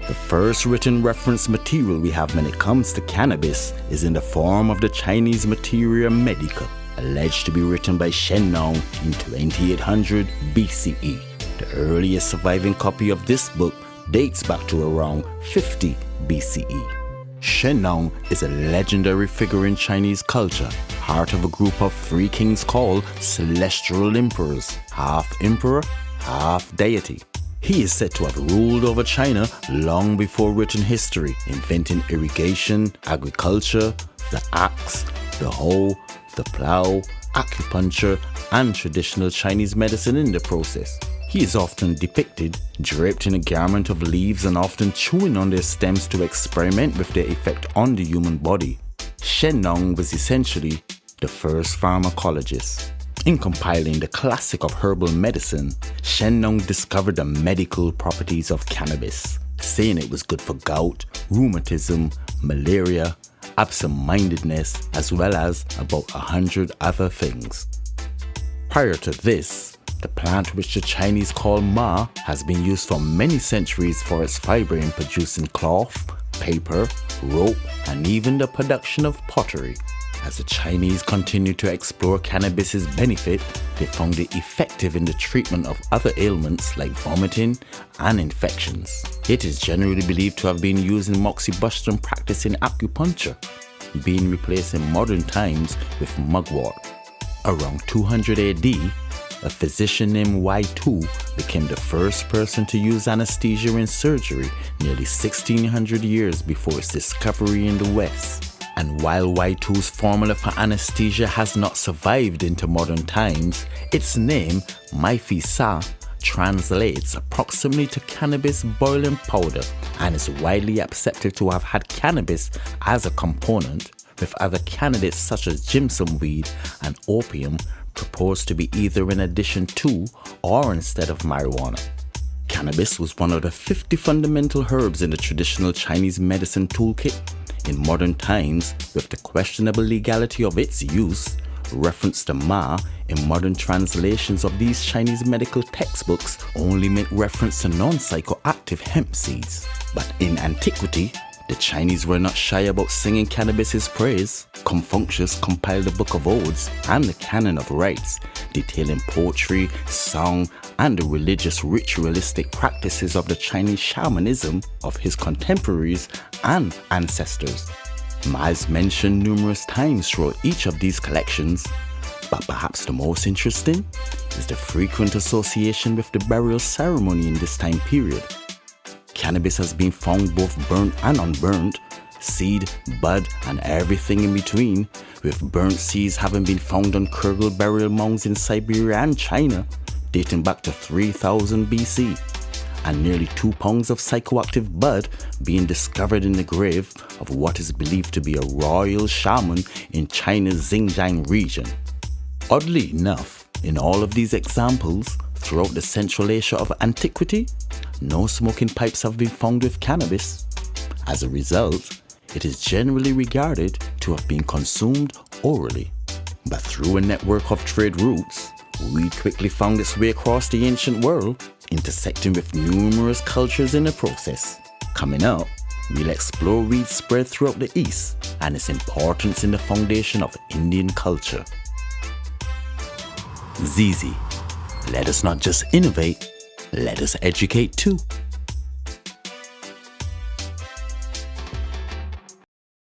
The first written reference material we have when it comes to cannabis is in the form of the Chinese Materia Medica, alleged to be written by Shen Nong in 2800 BCE. The earliest surviving copy of this book dates back to around 50 BCE. Shen Nong is a legendary figure in Chinese culture, part of a group of three kings called Celestial Emperors, half emperor, half deity. He is said to have ruled over China long before written history, inventing irrigation, agriculture, the axe, the hoe, the plow, acupuncture, and traditional Chinese medicine in the process. He is often depicted draped in a garment of leaves and often chewing on their stems to experiment with their effect on the human body. Shen Nong was essentially the first pharmacologist. In compiling the classic of herbal medicine, Shen Nong discovered the medical properties of cannabis, saying it was good for gout, rheumatism, malaria, absent-mindedness, as well as about 100 other things. Prior to this, the plant, which the Chinese call ma, has been used for many centuries for its fiber in producing cloth, paper, rope, and even the production of pottery. As the Chinese continued to explore cannabis's benefit, they found it effective in the treatment of other ailments like vomiting and infections. It is generally believed to have been used in moxibustion practice in acupuncture, being replaced in modern times with mugwort. Around 200 AD, a physician named Wai Tu became the first person to use anesthesia in surgery nearly 1600 years before its discovery in the West. And while Wai Tu's formula for anesthesia has not survived into modern times, its name, Mai Fi Sa, translates approximately to cannabis boiling powder and is widely accepted to have had cannabis as a component, with other candidates such as Jimson weed and opium proposed to be either in addition to or instead of marijuana. Cannabis was one of the 50 fundamental herbs in the traditional Chinese medicine toolkit. In modern times, with the questionable legality of its use, reference to ma in modern translations of these Chinese medical textbooks only make reference to non-psychoactive hemp seeds. But in antiquity, the Chinese were not shy about singing cannabis's praise. Confucius compiled the Book of Odes and the Canon of Rites, detailing poetry, song, and the religious ritualistic practices of the Chinese shamanism of his contemporaries and ancestors. Ma is mentioned numerous times throughout each of these collections, but perhaps the most interesting is the frequent association with the burial ceremony in this time period. Cannabis has been found both burnt and unburnt, seed, bud, and everything in between, with burnt seeds having been found on Kurgal burial mounds in Siberia and China, dating back to 3000 BC, and nearly 2 pounds of psychoactive bud being discovered in the grave of what is believed to be a royal shaman in China's Xinjiang region. Oddly enough, in all of these examples, throughout the Central Asia of antiquity, no smoking pipes have been found with cannabis. As a result, it is generally regarded to have been consumed orally. But through a network of trade routes, weed quickly found its way across the ancient world, intersecting with numerous cultures in the process. Coming up, we'll explore weed's spread throughout the East and its importance in the foundation of Indian culture. ZZ, let us not just innovate, let us educate too.